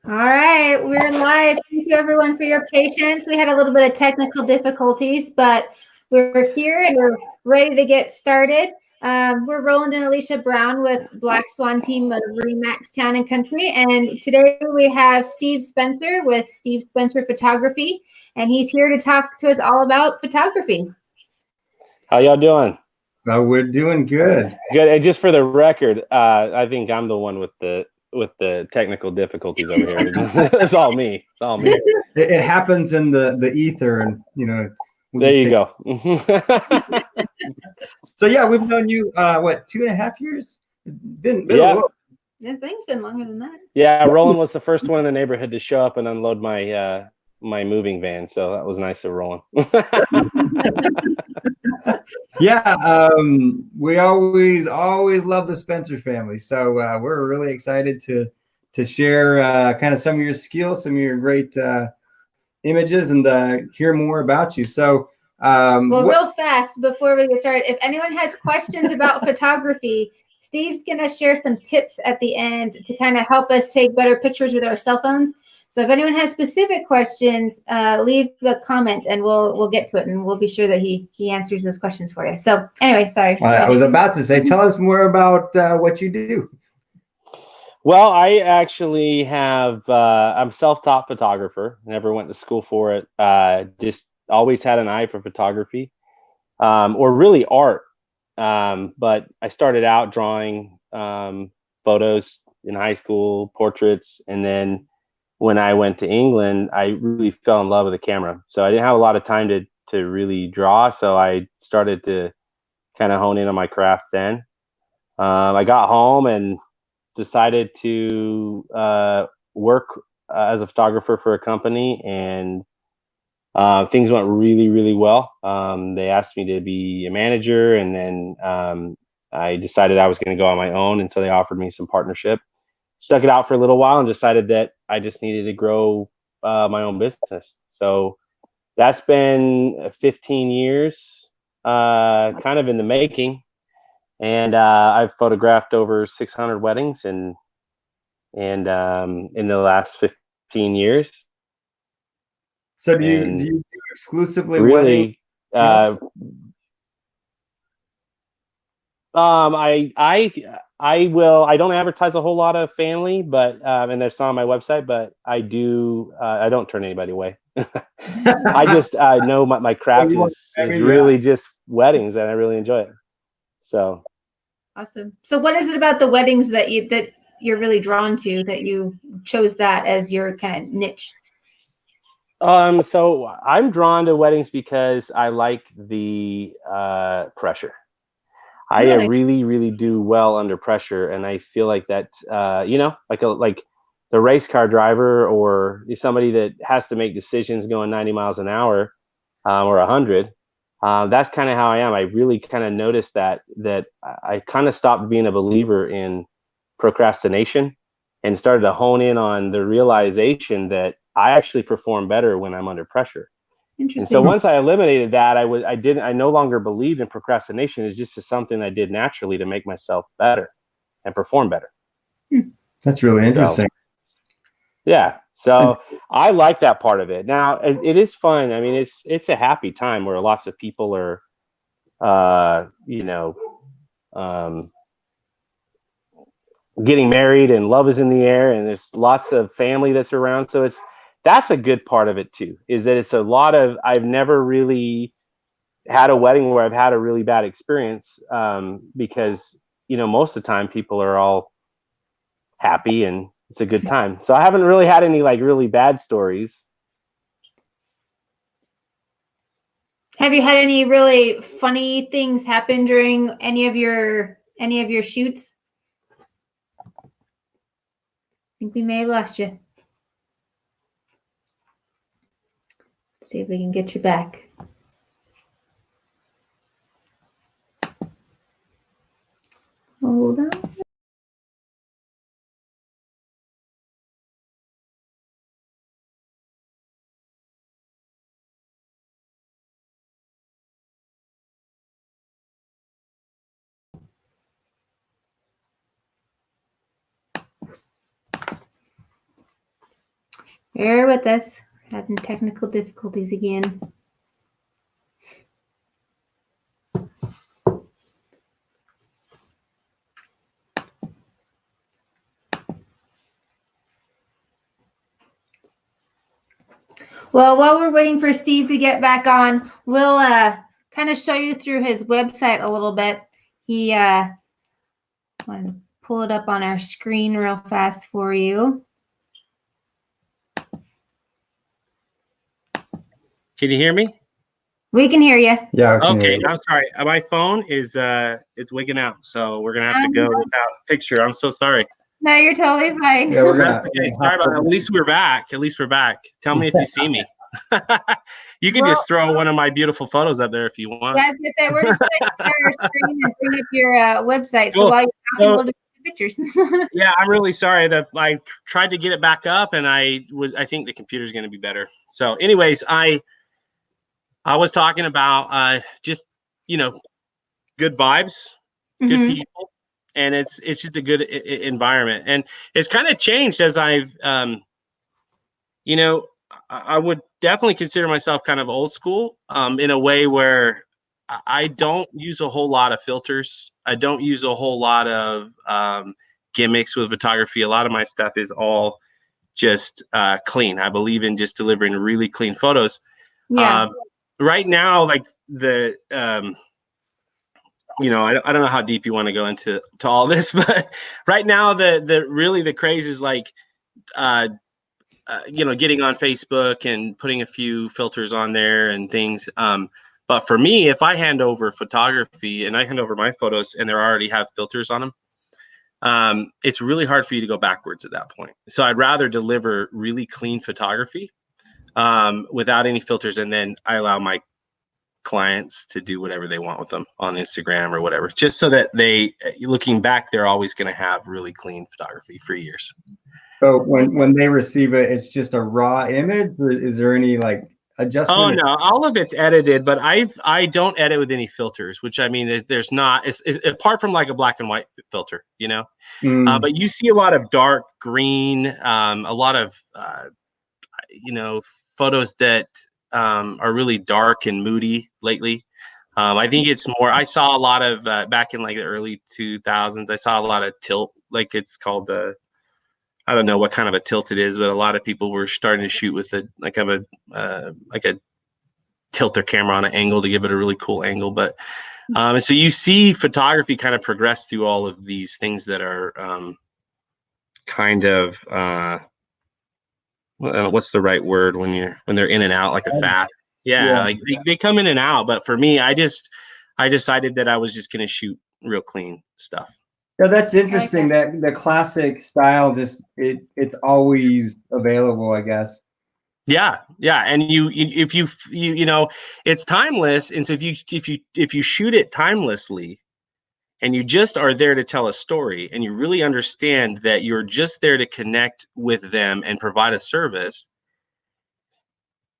All right, we're live. Thank you everyone for your patience. We had a little bit of technical difficulties, but we're here and we're ready to get started. We're Roland and Alicia Brown with Black Swan Team of Remax Town and Country, and today we have Steve Spencer with Steve Spencer Photography, and he's here to talk to us all about photography. How y'all doing? We're doing good. Good. And just for the record, I think I'm the one with the technical difficulties over here. It's all me. It's all me. It happens in the ether, and we'll there you go. So yeah, we've known you what, 2.5 years? Been yeah. I think it's been longer than that. Yeah, Roland was the first one in the neighborhood to show up and unload my my moving van, so that was nice of Roland. Yeah, we always love the Spencer family, so we're really excited to share kind of some of your skills, some of your great images, and hear more about you. So real fast before we get started, if anyone has questions about photography, Steve's gonna share some tips at the end to kind of help us take better pictures with our cell phones. So if anyone has specific questions, leave the comment and we'll get to it, and we'll be sure that he answers those questions for you. So anyway, sorry. I was about to say, tell us more about what you do. Well, I actually have I'm self-taught photographer. Never went to school for it. Just always had an eye for photography, or really art. But I started out drawing photos in high school, portraits, and then when I went to England, I really fell in love with the camera. So I didn't have a lot of time to really draw. So I started to kind of hone in on my craft then. I got home and decided to work as a photographer for a company, and things went really, really well. They asked me to be a manager, and then I decided I was going to go on my own, and so they offered me some partnership. Stuck it out for a little while and decided that I just needed to grow my own business. So that's been 15 years, kind of in the making. And I've photographed over 600 weddings and in the last 15 years. So do you do exclusively really weddings? I don't advertise a whole lot of family, but and there's some on my website, but I don't turn anybody away. I just know my craft is really just weddings, and I really enjoy it. So awesome. So what is it about the weddings that you're really drawn to, that you chose that as your kind of niche? So I'm drawn to weddings because I like the pressure. I really, really do well under pressure, and I feel like that, like the race car driver or somebody that has to make decisions going 90 miles an hour or 100. That's kind of how I am. I really kind of noticed that I kind of stopped being a believer in procrastination and started to hone in on the realization that I actually perform better when I'm under pressure. And so once I eliminated that, I no longer believed in procrastination. It's just something I did naturally to make myself better and perform better. That's really interesting. So I like that part of it. Now it is fun. I mean, it's a happy time where lots of people are, getting married and love is in the air, and there's lots of family that's around. So that's a good part of it too, is that it's a lot of, I've never really had a wedding where I've had a really bad experience, because, most of the time people are all happy and it's a good time. So I haven't really had any like really bad stories. Have you had any really funny things happen during any of your shoots? I think we may have lost you. Let's see if we can get you back. Hold on. Bear with us. Having technical difficulties again. Well, while we're waiting for Steve to get back on, we'll kind of show you through his website a little bit. He want to pull it up on our screen real fast for you. Can you hear me? We can hear you. Yeah. Okay, I'm sorry. My phone is it's wigging out, so we're gonna have to go without picture. I'm so sorry. No, you're totally fine. Yeah, we're gonna. Okay, sorry about that. At least we're back. At least we're back. Tell me if you see me. You can just throw one of my beautiful photos up there if you want. Yeah, I was gonna say we're just gonna share our screen and bring up your website. So Cool. while you're talking, we'll do pictures. Yeah, I'm really sorry that I tried to get it back up, and I think the computer's going to be better. So, anyways, I was talking about just good vibes, good people, and it's just a good environment, and it's kind of changed as I've I would definitely consider myself kind of old school in a way where I don't use a whole lot of filters. I don't use a whole lot of gimmicks with photography. A lot of my stuff is all just clean. I believe in just delivering really clean photos. Yeah. Right now, like the I don't know how deep you want to go into all this, but right now the craze is like getting on Facebook and putting a few filters on there and things. But for me, if I hand over photography and I hand over my photos and they already have filters on them, it's really hard for you to go backwards at that point. So I'd rather deliver really clean photography without any filters, and then I allow my clients to do whatever they want with them on Instagram or whatever, just so that looking back, they're always going to have really clean photography for years. So when they receive it, it's just a raw image, or is there any like adjustment? Oh no, all of it's edited, but I don't edit with any filters, which I mean, there's not, it's apart from like a black and white filter, but you see a lot of dark green, a lot of photos that are really dark and moody lately. I think it's more, I saw a lot of back in like the early 2000s, I saw a lot of tilt, like it's called I don't know what kind of a tilt it is, but a lot of people were starting to shoot with a tilt their camera on an angle to give it a really cool angle. But so you see photography kind of progress through all of these things that are kind of what's the right word when they're in and out like a fad. Yeah. Like they come in and out. But for me, I decided that I was just going to shoot real clean stuff. Yeah, that's interesting. That the classic style it's always available, I guess. Yeah, and if you it's timeless, and so if you shoot it timelessly, and you just are there to tell a story, and you really understand that you're just there to connect with them and provide a service,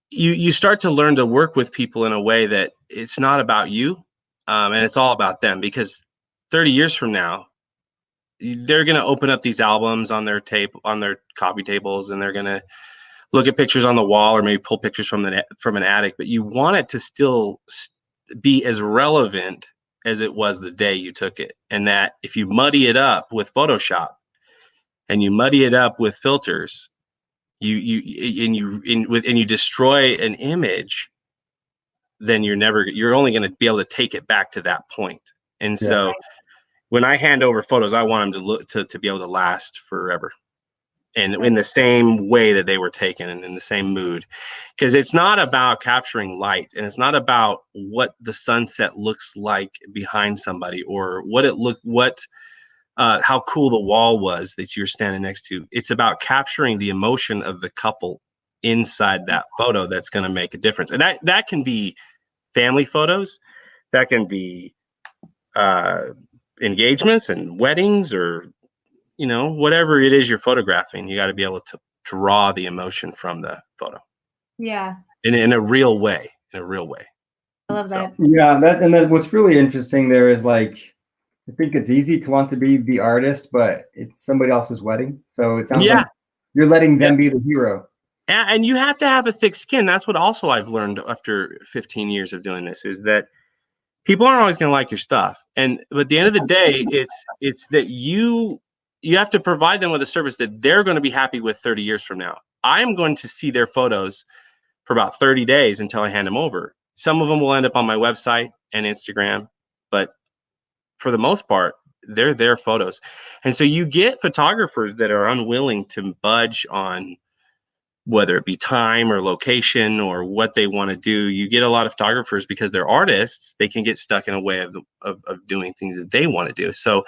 you start to learn to work with people in a way that it's not about you, and it's all about them. Because 30 years from now, they're going to open up these albums on their coffee tables, and they're going to look at pictures on the wall, or maybe pull pictures from an attic. But you want it to still be as relevant as it was the day you took it. And that if you muddy it up with Photoshop and you muddy it up with filters, you destroy an image, then you're only going to be able to take it back to that point. And so when I hand over photos, I want them to be able to last forever, and in the same way that they were taken, and in the same mood. Because it's not about capturing light, and it's not about what the sunset looks like behind somebody, or how cool the wall was that you're standing next to. It's about capturing the emotion of the couple inside that photo that's going to make a difference. And that can be family photos, that can be engagements and weddings, or whatever it is you're photographing. You got to be able to draw the emotion from the photo. Yeah. In a real way. I love that. Yeah, and then what's really interesting there is, like, I think it's easy to want to be the artist, but it's somebody else's wedding. So it sounds like you're letting them be the hero. And you have to have a thick skin. That's what also I've learned after 15 years of doing this, is that people aren't always going to like your stuff. But at the end of the day, it's that you have to provide them with a service that they're going to be happy with 30 years from now. I'm going to see their photos for about 30 days until I hand them over. Some of them will end up on my website and Instagram, but for the most part, they're their photos. And so you get photographers that are unwilling to budge on whether it be time or location or what they want to do. You get a lot of photographers, because they're artists, they can get stuck in a way of doing things that they want to do. So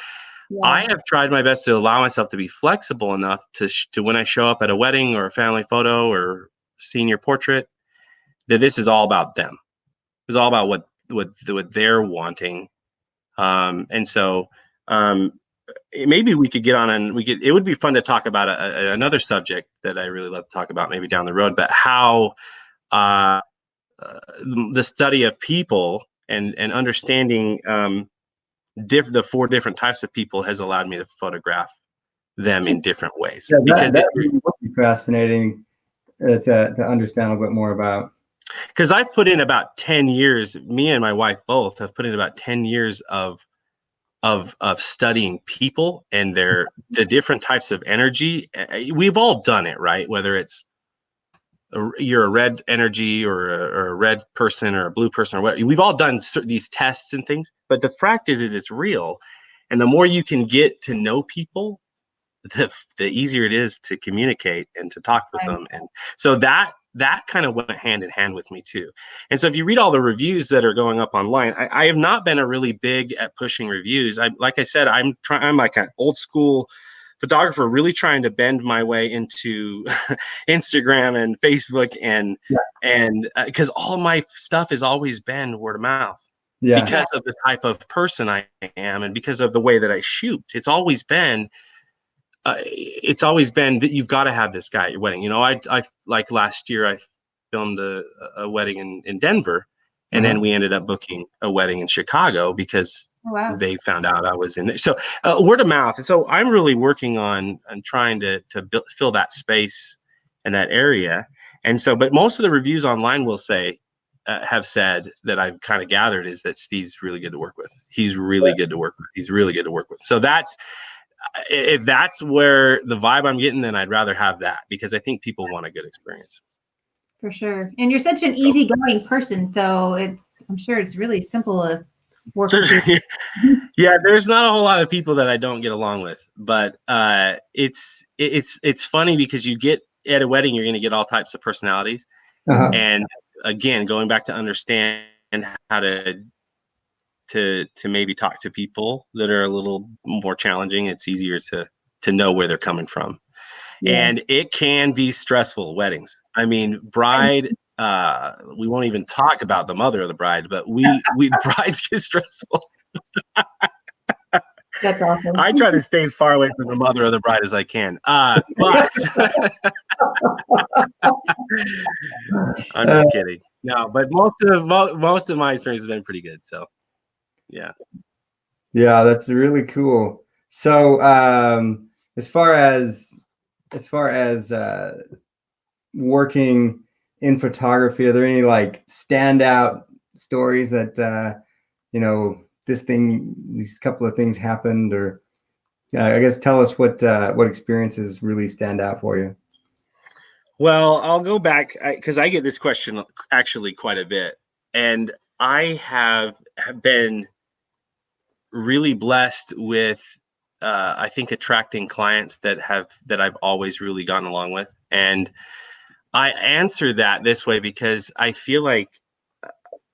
I have tried my best to allow myself to be flexible enough to when I show up at a wedding or a family photo or senior portrait, that this is all about them. It's all about what they're wanting. And so maybe we could get on and it would be fun to talk about another subject that I really love to talk about maybe down the road, but how the study of people and understanding the 4 different types of people has allowed me to photograph them in different ways. Yeah, that really would be fascinating to understand a little bit more about. Because I've put in about 10 years, me and my wife both have put in about 10 years of studying people and the different types of energy. We've all done it, right? Whether it's you're a red energy or a red person or a blue person or what, we've all done these tests and things. But the fact is it's real, and the more you can get to know people, the easier it is to communicate and to talk with them. And so that kind of went hand in hand with me too. And so if you read all the reviews that are going up online, I have not been a really big at pushing reviews. Like I said, I'm like an old school photographer, really trying to bend my way into Instagram and Facebook and because all my stuff has always been word of mouth. Because of the type of person I am and because of the way that I shoot. It's always been that you've got to have this guy at your wedding. I like last year I filmed a wedding in Denver, and then we ended up booking a wedding in Chicago because they found out I was in there. So word of mouth. And so I'm really working on trying to fill that space and that area. And so, but most of the reviews online will say, have said that I've kind of gathered is that Steve's really good to work with. He's really good to work with. He's really good to work with. So if that's where the vibe I'm getting, then I'd rather have that, because I think people want a good experience. For sure. And you're such an easygoing person, so I'm sure it's really simple to work with. Yeah, there's not a whole lot of people that I don't get along with, but it's funny because you get at a wedding, you're going to get all types of personalities. And again, going back to understand how to maybe talk to people that are a little more challenging, it's easier to know where they're coming from. And it can be stressful, weddings. I mean, bride, we won't even talk about the mother of the bride, but the brides get stressful. That's awesome. I try to stay as far away from the mother of the bride as I can. But I'm just kidding. No, but most of my experience has been pretty good. So yeah. Yeah, that's really cool. So as far as working in photography, are there any like standout stories that these couple of things happened, or I guess tell us what experiences really stand out for you? Well, I'll go back because I get this question actually quite a bit, and I have been really blessed with I think attracting clients that I've always really gotten along with. And I answer that this way because I feel like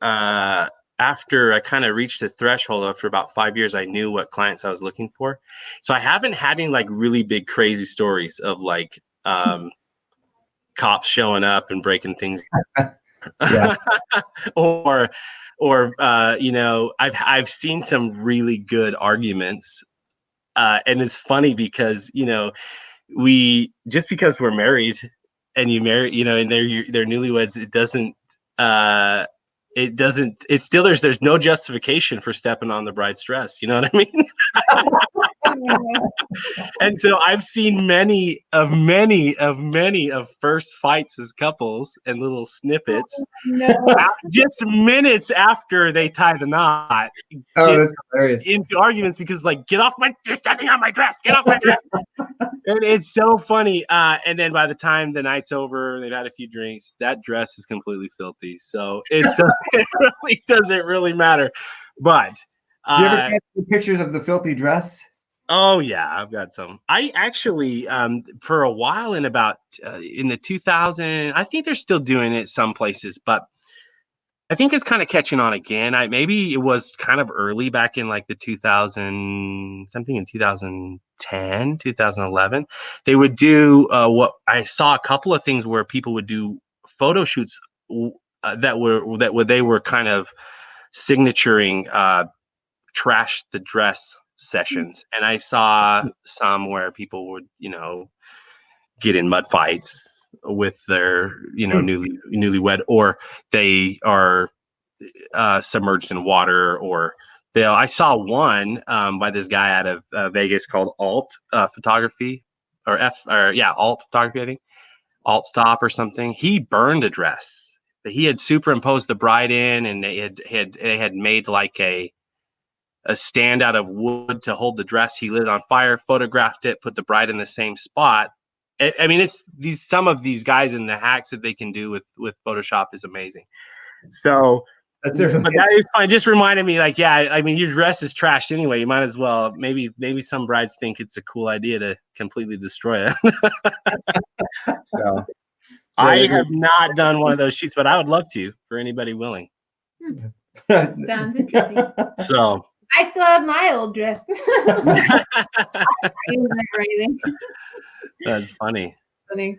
after I kind of reached the threshold after about 5 years, I knew what clients I was looking for. So I haven't had any like really big crazy stories of like cops showing up and breaking things or I've seen some really good arguments, and it's funny because we just because we're married and you marry and they're newlyweds, it's still there's no justification for stepping on the bride's dress, you know what I mean? And so I've seen many of first fights as couples and little snippets. No. Just minutes after they tie the knot, Oh, that's hilarious. into arguments because like, you're stepping on my dress, get off my dress. And it's so funny. And then by the time the night's over, they've had a few drinks, that dress is completely filthy. So it really doesn't really matter. But do you ever get pictures of the filthy dress? oh yeah, I've got some. I actually, for a while in about in the 2000, I think they're still doing it some places, but I think it's kind of catching on again. Maybe it was kind of early back in like the 2000 something in 2010, 2011. They would do what I saw a couple of things where people would do photo shoots they were kind of signaturing trash the dress sessions, and I saw some where people would get in mud fights with their newlywed, or they are submerged in water, or I saw one by this guy out of Vegas called Alt Photography, or Alt Photography, I think, Alt Stop or something. He burned a dress that he had superimposed the bride in, and they had made like a stand out of wood to hold the dress. He lit it on fire, photographed it, put the bride in the same spot. I mean, it's some of these guys and the hacks that they can do with Photoshop is amazing. So but that is fine. Just reminded me, like, yeah, I mean, your dress is trashed anyway. You might as well. Maybe some brides think it's a cool idea to completely destroy it. So I have not done one of those shoots, but I would love to for anybody willing. Sounds interesting. So I still have my old dress. I didn't or anything. That's funny. Funny.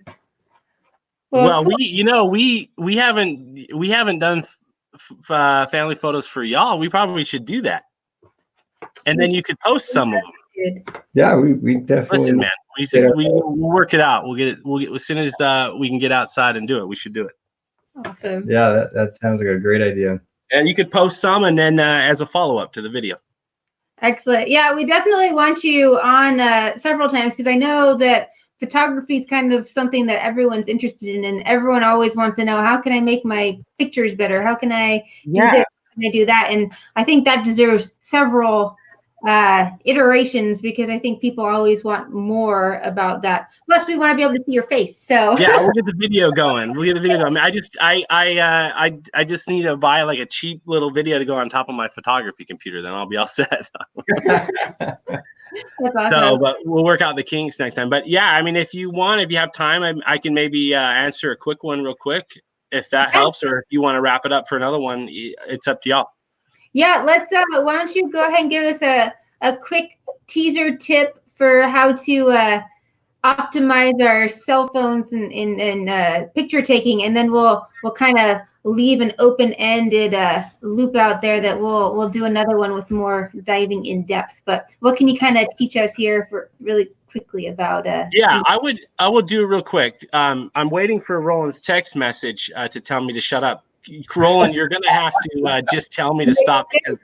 Well, we haven't done family photos for y'all. We probably should do that, and then you could post some of them. Yeah, we definitely. Listen, man, we'll work it out. We'll get as soon as we can get outside and do it. We should do it. Awesome. Yeah, that sounds like a great idea. And you could post some, and then as a follow-up to the video. Excellent. Yeah, we definitely want you on several times, because I know that photography is kind of something that everyone's interested in, and everyone always wants to know, how can I make my pictures better? How can I do this? How can I do that? And I think that deserves several iterations, because I think people always want more about that. Plus, we want to be able to see your face. So yeah, we'll get the video going. I mean, I just need to buy like a cheap little video to go on top of my photography computer. Then I'll be all set. That's awesome. So, but we'll work out the kinks next time. But yeah, I mean, if you have time, I can maybe answer a quick one real quick, if that helps, or if you want to wrap it up for another one, it's up to y'all. Yeah, let's. Why don't you go ahead and give us a quick teaser tip for how to optimize our cell phones and picture taking, and then we'll kind of leave an open-ended loop out there that we'll do another one with more diving in depth. But what can you kind of teach us here for really quickly about yeah, I will do it real quick. I'm waiting for Roland's text message to tell me to shut up. Roland, you're gonna have to just tell me to stop, because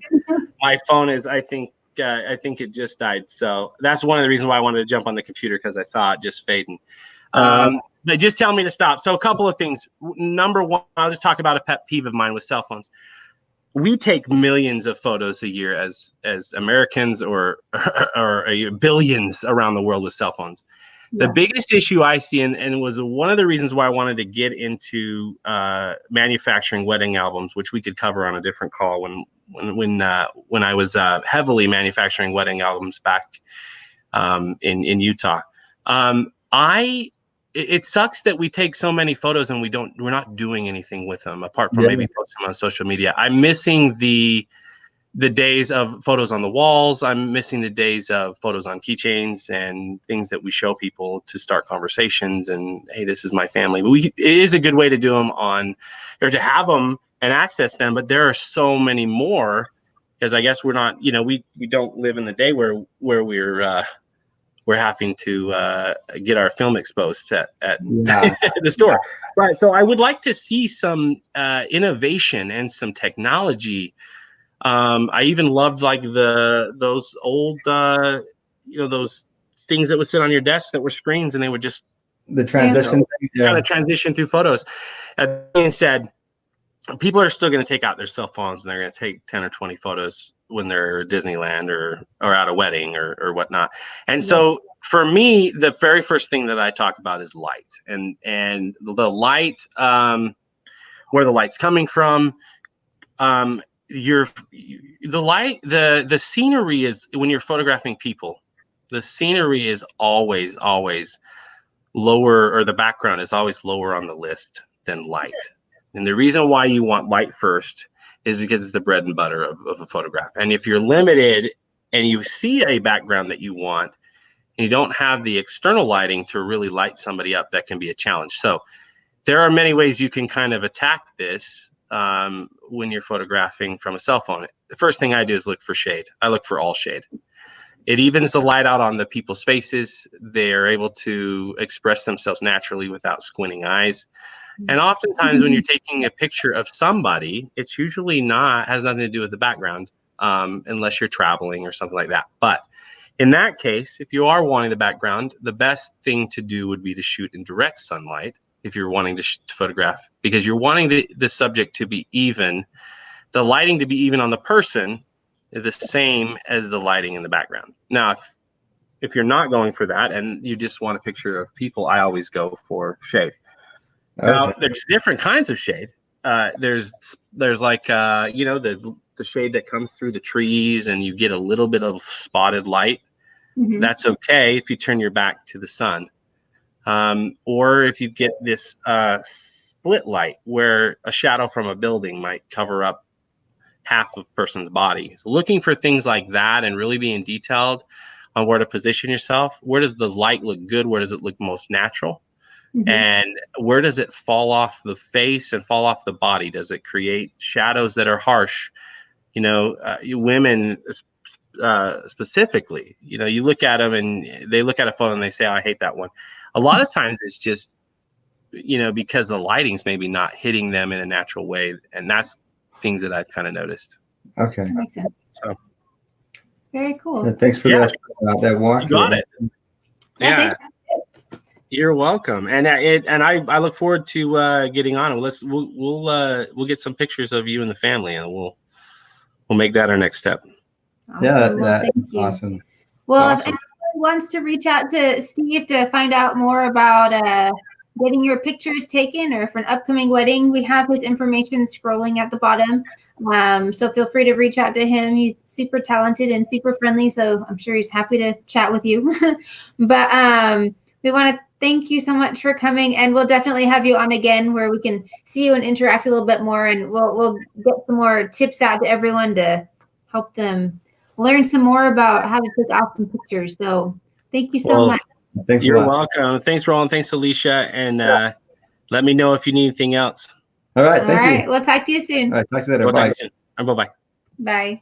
my phone is, I think it just died. So that's one of the reasons why I wanted to jump on the computer, because I saw it just fading. But just tell me to stop. So a couple of things. Number one, I'll just talk about a pet peeve of mine with cell phones. We take millions of photos a year as Americans, or billions around the world with cell phones. The biggest issue I see, and was one of the reasons why I wanted to get into manufacturing wedding albums, which we could cover on a different call when I was heavily manufacturing wedding albums back in Utah. It sucks that we take so many photos and we're not doing anything with them apart from maybe posting them on social media. I'm missing the days of photos on the walls. I'm missing the days of photos on keychains and things that we show people to start conversations. And hey, this is my family. But it is a good way to do them or to have them and access them. But there are so many more, because I guess we're not, we don't live in the day where we're having to get our film exposed at the store. Right. So I would like to see some innovation and some technology. I even loved like those old those things that would sit on your desk that were screens, and they would just the transition kind of transition through photos. That being said, people are still going to take out their cell phones, and they're going to take 10 or 20 photos when they're at Disneyland or at a wedding or whatnot. And so for me, the very first thing that I talk about is light, and the light, where the light's coming from. The scenery is, when you're photographing people, the scenery is always lower, or the background is always lower on the list than light. And the reason why you want light first is because it's the bread and butter of a photograph. And if you're limited and you see a background that you want, and you don't have the external lighting to really light somebody up, that can be a challenge. So there are many ways you can kind of attack this when you're photographing from a cell phone. The first thing I do is look for shade. I look for all shade. It evens the light out on the people's faces. They're able to express themselves naturally without squinting eyes. And oftentimes when you're taking a picture of somebody, it's usually has nothing to do with the background, unless you're traveling or something like that. But in that case, if you are wanting the background, the best thing to do would be to shoot in direct sunlight if you're wanting to photograph, because you're wanting the subject to be even, the lighting to be even on the person, the same as the lighting in the background. Now, if you're not going for that and you just want a picture of people, I always go for shade. Okay. Now, there's different kinds of shade. There's like the shade that comes through the trees and you get a little bit of spotted light. Mm-hmm. That's okay if you turn your back to the sun. Or if you get this split light where a shadow from a building might cover up half of a person's body. So looking for things like that and really being detailed on where to position yourself. Where does the light look good? Where does it look most natural? Mm-hmm. And where does it fall off the face and fall off the body? Does it create shadows that are harsh? Women specifically, you look at them and they look at a photo and they say, oh, I hate that one. A lot of times it's just, because the lighting's maybe not hitting them in a natural way. And that's things that I've kind of noticed. Okay. That makes sense. So, very cool. Yeah, thanks for that walk. You got it. Yeah. You're welcome. And I look forward to getting on. We'll get some pictures of you and the family, and we'll make that our next step. Awesome. Yeah, thank you. Awesome. Well, if anyone wants to reach out to Steve to find out more about getting your pictures taken, or for an upcoming wedding, we have his information scrolling at the bottom. So feel free to reach out to him. He's super talented and super friendly, so I'm sure he's happy to chat with you. But we want to thank you so much for coming, and we'll definitely have you on again where we can see you and interact a little bit more, and we'll get some more tips out to everyone to help them learn some more about how to take awesome pictures. So thank you so much. Thanks. You're welcome. Thanks, Roland. Thanks, Alicia. And let me know if you need anything else. All right. Thank you. All right. We'll talk to you soon. All right. Talk to you later. We'll Bye. talk to you soon. Bye-bye. Bye.